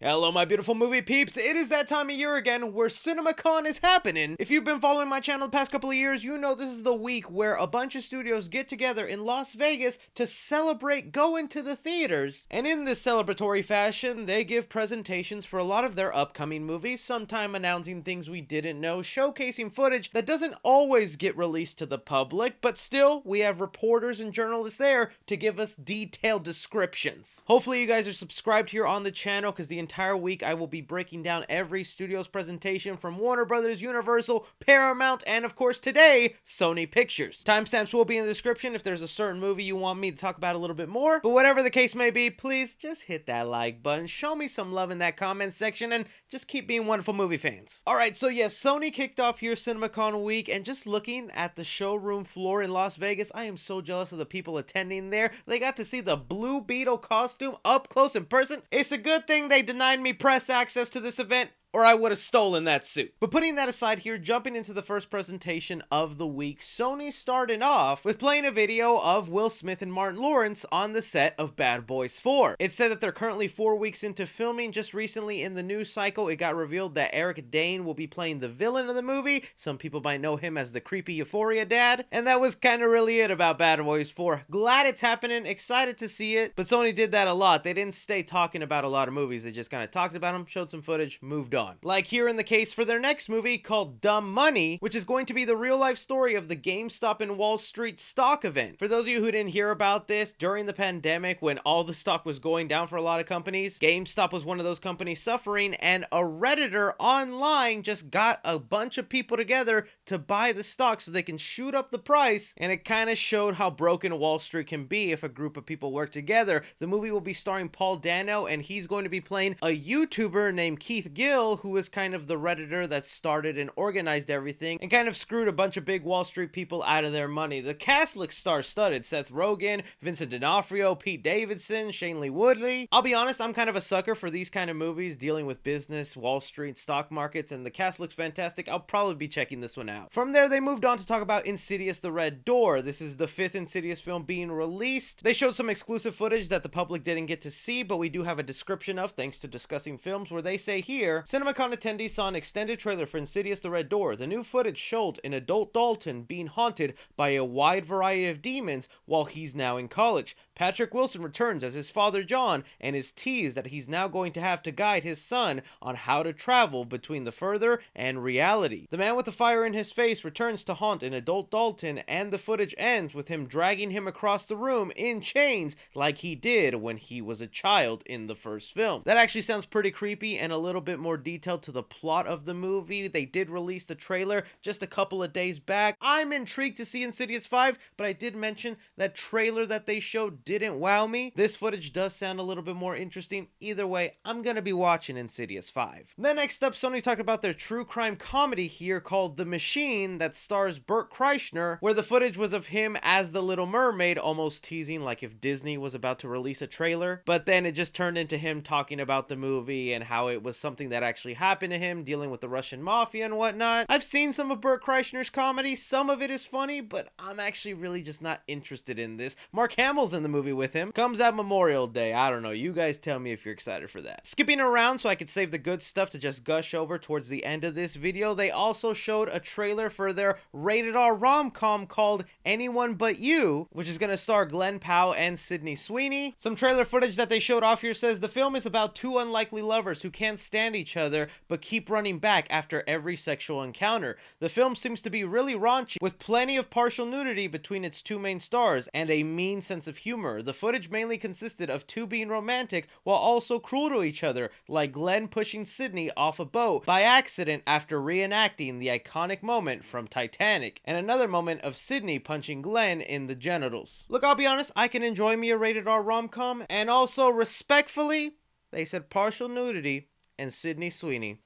Hello, my beautiful movie peeps. It is that time of year again where CinemaCon is happening. If you've been following my channel the past couple of years, you know this is the week where a bunch of studios get together in Las Vegas to celebrate going to the theaters. And in this celebratory fashion, they give presentations for a lot of their upcoming movies, sometime announcing things we didn't know, showcasing footage that doesn't always get released to the public, but still, we have reporters and journalists there to give us detailed descriptions. Hopefully you guys are subscribed here on the channel, because the entire week I will be breaking down every studio's presentation from Warner Brothers, Universal, Paramount, and of course today, Sony Pictures. Timestamps will be in the description if there's a certain movie you want me to talk about a little bit more, but whatever the case may be, please just hit that like button, show me some love in that comment section, and just keep being wonderful movie fans. Alright, so yes, Sony kicked off here CinemaCon week, and just looking at the showroom floor in Las Vegas, I am so jealous of the people attending there. They got to see the Blue Beetle costume up close in person. It's a good thing they denied me press access to this event, or I would have stolen that suit. But putting that aside here, jumping into the first presentation of the week, Sony started off with playing a video of Will Smith and Martin Lawrence on the set of Bad Boys 4. It said that they're currently 4 weeks into filming. Just recently in the news cycle, it got revealed that Eric Dane will be playing the villain of the movie. Some people might know him as the creepy Euphoria dad. And that was kind of really it about Bad Boys 4. Glad it's happening, excited to see it. But Sony did that a lot. They didn't stay talking about a lot of movies. They just kind of talked about them, showed some footage, moved on. Like here in the case for their next movie called Dumb Money, which is going to be the real life story of the GameStop and Wall Street stock event. For those of you who didn't hear about this, during the pandemic when all the stock was going down for a lot of companies, GameStop was one of those companies suffering, and a Redditor online just got a bunch of people together to buy the stock so they can shoot up the price, and it kind of showed how broken Wall Street can be if a group of people work together. The movie will be starring Paul Dano, and he's going to be playing a YouTuber named Keith Gill, who is kind of the Redditor that started and organized everything and kind of screwed a bunch of big Wall Street people out of their money. The cast looks star-studded. Seth Rogen, Vincent D'Onofrio, Pete Davidson, Shailene Woodley. I'll be honest, I'm kind of a sucker for these kind of movies dealing with business, Wall Street, stock markets, and the cast looks fantastic. I'll probably be checking this one out. From there, they moved on to talk about Insidious the Red Door. This is the 5th Insidious film being released. They showed some exclusive footage that the public didn't get to see, but we do have a description of, thanks to discussing films, where they say here, CinemaCon attendees saw an extended trailer for Insidious the Red Door. The new footage showed an adult Dalton being haunted by a wide variety of demons while he's now in college. Patrick Wilson returns as his father John and is teased that he's now going to have to guide his son on how to travel between the further and reality. The man with the fire in his face returns to haunt an adult Dalton, and the footage ends with him dragging him across the room in chains like he did when he was a child in the first film. That actually sounds pretty creepy and a little bit more detailed to the plot of the movie. They did release the trailer just a couple of days back. I'm intrigued to see Insidious 5, but I did mention that trailer that they showed didn't wow me. This footage does sound a little bit more interesting. Either way, I'm gonna be watching Insidious 5. Then next up, Sony talked about their true crime comedy here called The Machine that stars Bert Kreischer, where the footage was of him as the Little Mermaid, almost teasing like if Disney was about to release a trailer, but then it just turned into him talking about the movie and how it was something that actually happened to him, dealing with the Russian mafia and whatnot. I've seen some of Bert Kreischer's comedy. Some of it is funny, but I'm actually really just not interested in this. Mark Hamill's in the movie with him. Comes out Memorial Day. I don't know. You guys tell me if you're excited for that. Skipping around so I could save the good stuff to just gush over towards the end of this video, they also showed a trailer for their rated R rom-com called Anyone But You, which is going to star Glenn Powell and Sydney Sweeney. Some trailer footage that they showed off here says the film is about two unlikely lovers who can't stand each other but keep running back after every sexual encounter. The film seems to be really raunchy, with plenty of partial nudity between its two main stars and a mean sense of humor. The footage mainly consisted of two being romantic while also cruel to each other, like Glenn pushing Sydney off a boat by accident after reenacting the iconic moment from Titanic, and another moment of Sydney punching Glenn in the genitals. Look, I'll be honest, I can enjoy me a rated R rom-com, and also respectfully, they said partial nudity and Sydney Sweeney.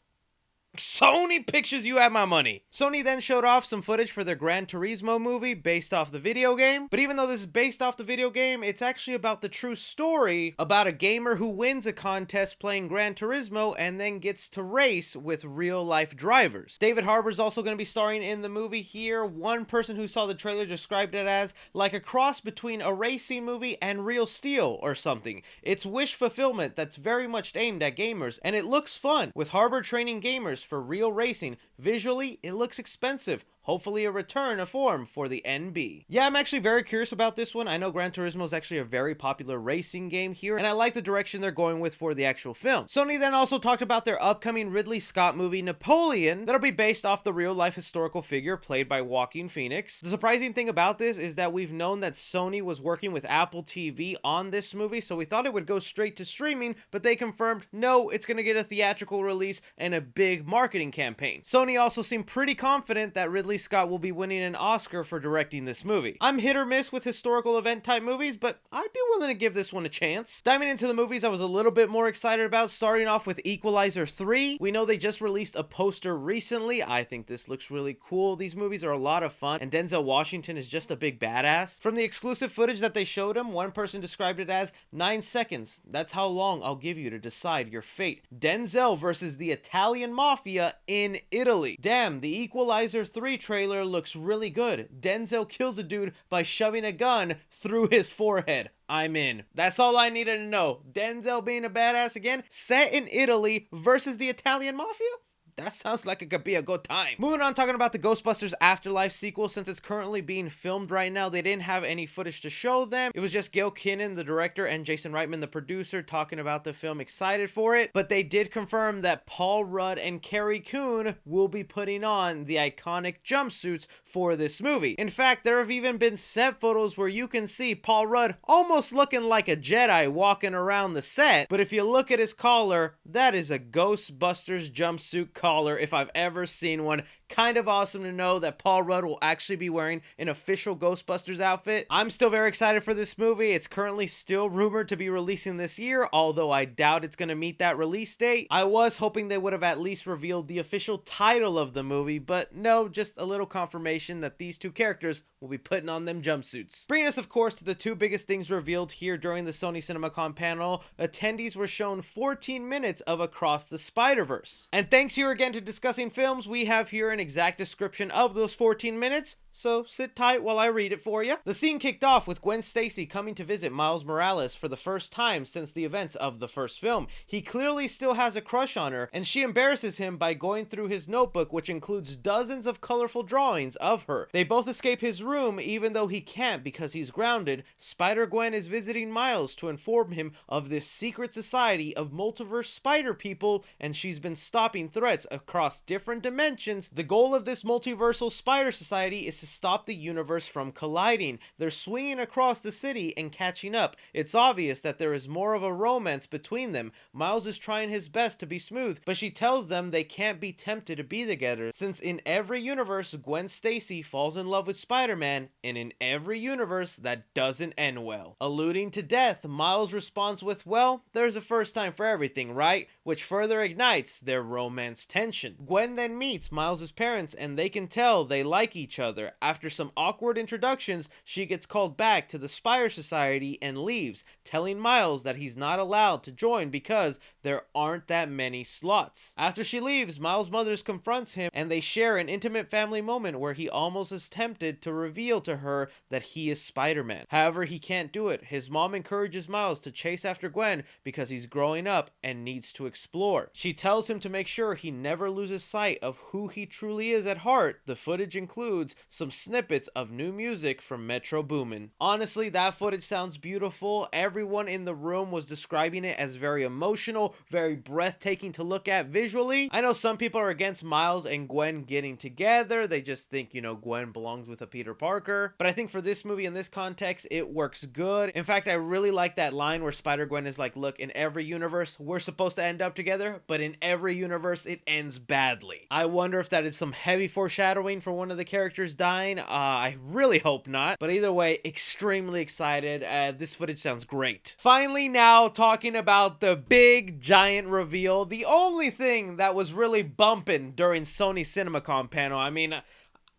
Sony Pictures, you have my money. Sony then showed off some footage for their Gran Turismo movie based off the video game. But even though this is based off the video game, it's actually about the true story about a gamer who wins a contest playing Gran Turismo and then gets to race with real life drivers. David Harbour's also going to be starring in the movie here. One person who saw the trailer described it as like a cross between a racing movie and Real Steel or something. It's wish fulfillment that's very much aimed at gamers, and it looks fun, with Harbour training gamers for real racing. Visually, it looks expensive. Hopefully a return of form for the NB. Yeah, I'm actually very curious about this one. I know Gran Turismo is actually a very popular racing game here, and I like the direction they're going with for the actual film. Sony then also talked about their upcoming Ridley Scott movie Napoleon that'll be based off the real-life historical figure played by Joaquin Phoenix. The surprising thing about this is that we've known that Sony was working with Apple TV on this movie, so we thought it would go straight to streaming, but they confirmed, no, it's gonna get a theatrical release and a big marketing campaign. Sony also seemed pretty confident that Ridley Scott will be winning an Oscar for directing this movie. I'm hit or miss with historical event type movies, but I'd be willing to give this one a chance. Diving into the movies I was a little bit more excited about, starting off with Equalizer 3. We know they just released a poster recently. I think this looks really cool. These movies are a lot of fun, and Denzel Washington is just a big badass. From the exclusive footage that they showed him, one person described it as 9 seconds. That's how long I'll give you to decide your fate. Denzel versus the Italian Mafia in Italy. Damn, the Equalizer 3 trailer looks really good. Denzel kills a dude by shoving a gun through his forehead. I'm in. That's all I needed to know. Denzel being a badass again, set in Italy versus the Italian Mafia? That sounds like it could be a good time. Moving on, talking about the Ghostbusters Afterlife sequel. Since it's currently being filmed right now, they didn't have any footage to show them. It was just Gail Kinnan, the director, and Jason Reitman, the producer, talking about the film, excited for it. But they did confirm that Paul Rudd and Carrie Coon will be putting on the iconic jumpsuits for this movie. In fact, there have even been set photos where you can see Paul Rudd almost looking like a Jedi walking around the set. But if you look at his collar, that is a Ghostbusters jumpsuit collar if I've ever seen one. Kind of awesome to know that Paul Rudd will actually be wearing an official Ghostbusters outfit. I'm still very excited for this movie. It's currently still rumored to be releasing this year, although I doubt it's going to meet that release date. I was hoping they would have at least revealed the official title of the movie, but no, just a little confirmation that these two characters will be putting on them jumpsuits. Bringing us, of course, to the two biggest things revealed here during the Sony CinemaCon panel. Attendees were shown 14 minutes of Across the Spider-Verse. And thanks here again to Discussing Films, we have here an exact description of those 14 minutes, so sit tight while I read it for you. The scene kicked off with Gwen Stacy coming to visit Miles Morales for the first time since the events of the first film. He clearly still has a crush on her, and she embarrasses him by going through his notebook, which includes dozens of colorful drawings of her. They both escape his room, even though he can't because he's grounded. Spider-Gwen is visiting Miles to inform him of this secret society of multiverse spider people, and she's been stopping threats across different dimensions. The goal of this multiversal spider society is to stop the universe from colliding. They're swinging across the city and catching up. It's obvious that there is more of a romance between them. Miles is trying his best to be smooth, but she tells them they can't be tempted to be together, since in every universe Gwen Stacy falls in love with Spider-Man, and in every universe that doesn't end well. Alluding to death, Miles responds with, well, there's a first time for everything, right? Which further ignites their romance tension. Gwen then meets Miles' parents, and they can tell they like each other. After some awkward introductions, she gets called back to the Spire Society and leaves, telling Miles that he's not allowed to join because there aren't that many slots. After she leaves, Miles' mother confronts him, and they share an intimate family moment where he almost is tempted to reveal to her that he is Spider-Man. However, he can't do it. His mom encourages Miles to chase after Gwen because he's growing up and needs to explore. She tells him to make sure he never loses sight of who he truly is at heart. The footage includes some snippets of new music from Metro Boomin. Honestly, that footage sounds beautiful. Everyone in the room was describing it as very emotional, very breathtaking to look at visually. I know some people are against Miles and Gwen getting together. They just think, Gwen belongs with a Peter Parker. But I think for this movie, in this context, it works good. In fact, I really like that line where Spider-Gwen is like, look, in every universe, we're supposed to end up together, but in every universe, it ends badly. I wonder if that is is some heavy foreshadowing for one of the characters dying. I really hope not. But either way, extremely excited. This footage sounds great. Finally, now talking about the big giant reveal. The only thing that was really bumping during Sony CinemaCon panel. I mean,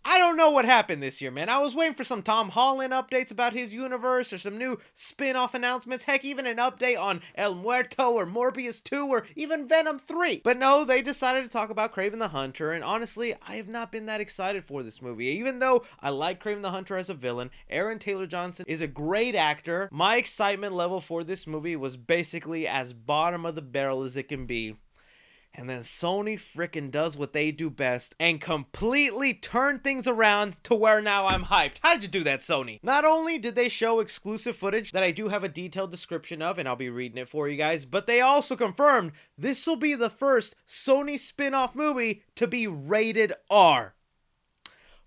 I don't know what happened this year, man. I was waiting for some Tom Holland updates about his universe or some new spin-off announcements. Heck, even an update on El Muerto or Morbius 2 or even Venom 3. But no, they decided to talk about Kraven the Hunter, and honestly, I have not been that excited for this movie. Even though I like Kraven the Hunter as a villain, Aaron Taylor Johnson is a great actor, my excitement level for this movie was basically as bottom of the barrel as it can be. And then Sony frickin' does what they do best and completely turn things around to where now I'm hyped. How did you do that, Sony? Not only did they show exclusive footage that I do have a detailed description of, and I'll be reading it for you guys, but they also confirmed this will be the first Sony spin-off movie to be rated R.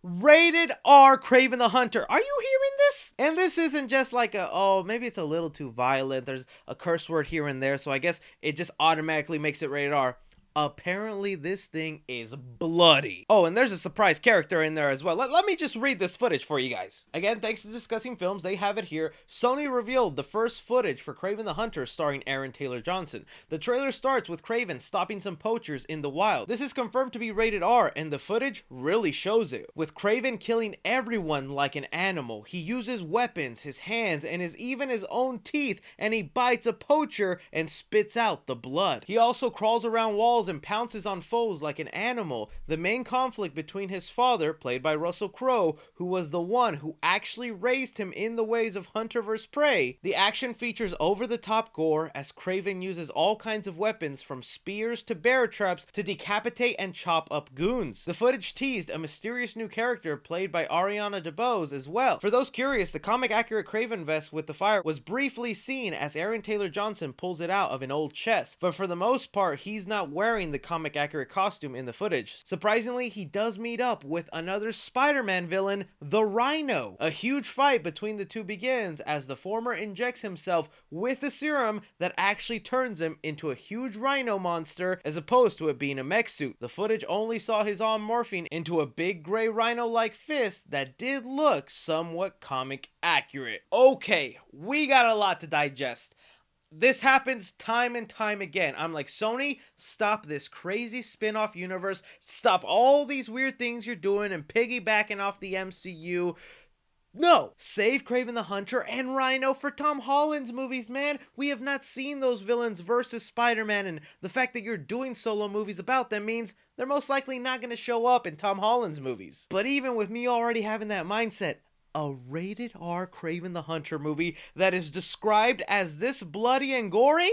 Rated R Kraven the Hunter. Are you hearing this? And this isn't just like oh, maybe it's a little too violent. There's a curse word here and there, so I guess it just automatically makes it rated R. Apparently, this thing is bloody. Oh, and there's a surprise character in there as well. Let me just read this footage for you guys. Again, thanks to Discussing Films, they have it here. Sony revealed the first footage for Kraven the Hunter starring Aaron Taylor Johnson. The trailer starts with Kraven stopping some poachers in the wild. This is confirmed to be rated R, and the footage really shows it. With Kraven killing everyone like an animal, he uses weapons, his hands, and even his own teeth, and he bites a poacher and spits out the blood. He also crawls around walls and pounces on foes like an animal. The main conflict between his father, played by Russell Crowe, who was the one who actually raised him in the ways of hunter vs. prey. The action features over-the-top gore as Kraven uses all kinds of weapons from spears to bear traps to decapitate and chop up goons. The footage teased a mysterious new character played by Ariana DeBose as well. For those curious, the comic-accurate Kraven vest with the fire was briefly seen as Aaron Taylor Johnson pulls it out of an old chest, but for the most part, he's not wearing the comic accurate costume in the footage. Surprisingly, he does meet up with another Spider-Man villain, the Rhino. A huge fight between the two begins as the former injects himself with a serum that actually turns him into a huge rhino monster as opposed to it being a mech suit. The footage only saw his arm morphing into a big gray rhino-like fist that did look somewhat comic accurate. Okay, we got a lot to digest. This happens time and time again. I'm like, Sony, stop this crazy spin-off universe. Stop all these weird things you're doing and piggybacking off the MCU. No! Save Kraven the Hunter and Rhino for Tom Holland's movies, man. We have not seen those villains versus Spider-Man, and the fact that you're doing solo movies about them means they're most likely not going to show up in Tom Holland's movies. But even with me already having that mindset, a rated R Kraven the Hunter movie that is described as this bloody and gory?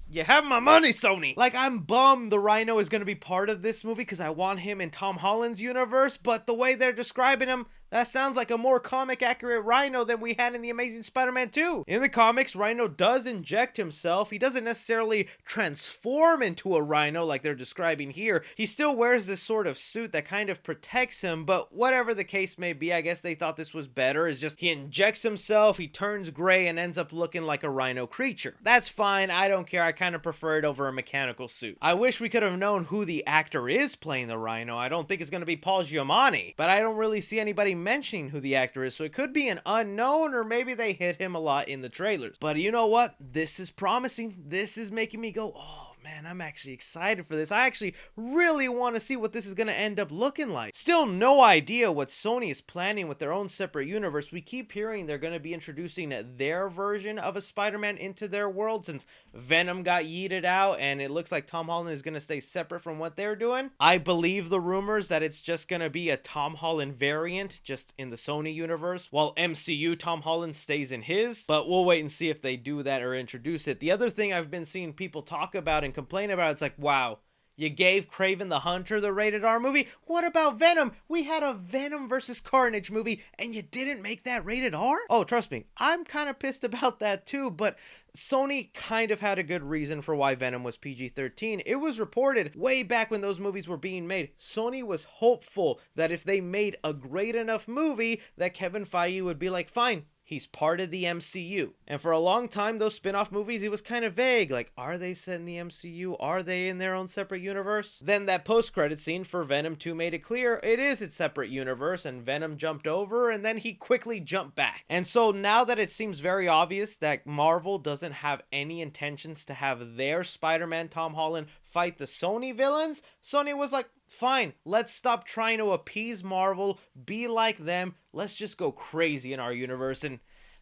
You have my money, Sony! Like, I'm bummed the Rhino is going to be part of this movie because I want him in Tom Holland's universe, but the way they're describing him, that sounds like a more comic-accurate Rhino than we had in The Amazing Spider-Man 2. In the comics, Rhino does inject himself. He doesn't necessarily transform into a rhino like they're describing here. He still wears this sort of suit that kind of protects him, but whatever the case may be, I guess they thought this was better. It's just he injects himself, he turns gray, and ends up looking like a rhino creature. That's fine. I don't care. I kind of prefer it over a mechanical suit. I wish we could have known who the actor is playing the Rhino. I don't think it's going to be Paul Giamatti, but I don't really see anybody mentioning who the actor is, so it could be an unknown, or maybe they hit him a lot in the trailers. But you know what? This is promising. This is making me go, oh man, I'm actually excited for this. I actually really want to see what this is going to end up looking like. Still no idea what Sony is planning with their own separate universe. We keep hearing they're going to be introducing their version of a Spider-Man into their world since Venom got yeeted out, and it looks like Tom Holland is going to stay separate from what they're doing. I believe the rumors that it's just going to be a Tom Holland variant just in the Sony universe, while MCU Tom Holland stays in his, but we'll wait and see if they do that or introduce it. The other thing I've been seeing people talk about and complain about, it's like, wow, you gave Kraven the Hunter the rated R movie? What about Venom? We had a Venom versus Carnage movie and you didn't make that rated R? Oh, trust me, I'm kind of pissed about that too, but Sony kind of had a good reason for why Venom was PG-13. It was reported way back when those movies were being made, Sony was hopeful that if they made a great enough movie that Kevin Feige would be like, fine, he's part of the MCU. And for a long time, those spin-off movies, it was kind of vague. Like, are they set in the MCU? Are they in their own separate universe? Then that post-credit scene for Venom 2 made it clear it is its separate universe, and Venom jumped over, and then he quickly jumped back. And so now that it seems very obvious that Marvel doesn't have any intentions to have their Spider-Man Tom Holland fight the Sony villains, Sony was like, fine, let's stop trying to appease Marvel, be like them, let's just go crazy in our universe. And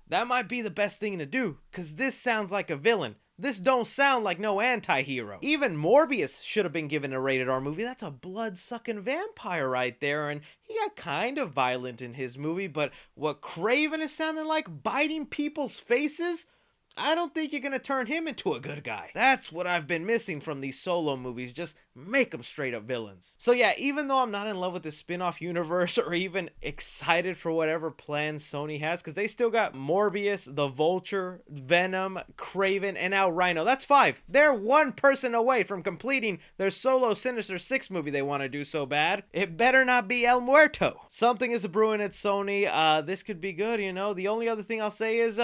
that might be the best thing to do, because this sounds like a villain. This don't sound like no anti-hero. Even Morbius should have been given a rated R movie. That's a blood-sucking vampire right there, and he got kind of violent in his movie, but what Kraven is sounding like, biting people's faces? I don't think you're gonna turn him into a good guy. That's what I've been missing from these solo movies. Just make them straight up villains. So yeah, even though I'm not in love with the spin-off universe or even excited for whatever plans Sony has, because they still got Morbius, the Vulture, Venom, Kraven, and now Rhino. That's 5. They're 1 person away from completing their solo Sinister 6 movie they want to do so bad. It better not be El Muerto. Something is brewing at Sony. This could be good, you know. The only other thing I'll say is,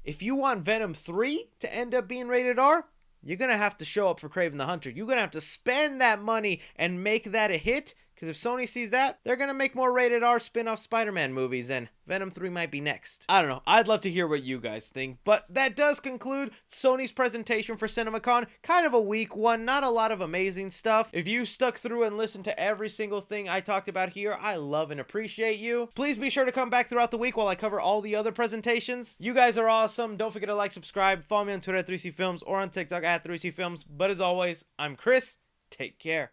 if you want Venom 3 to end up being rated R, you're going to have to show up for Kraven the Hunter. You're going to have to spend that money and make that a hit, because if Sony sees that, they're going to make more rated R spin-off Spider-Man movies, and Venom 3 might be next. I don't know. I'd love to hear what you guys think, but that does conclude Sony's presentation for CinemaCon. Kind of a weak one, not a lot of amazing stuff. If you stuck through and listened to every single thing I talked about here, I love and appreciate you. Please be sure to come back throughout the week while I cover all the other presentations. You guys are awesome. Don't forget to like, subscribe, follow me on Twitter at 3C Films or on TikTok at 3C Films. But as always, I'm Chris. Take care.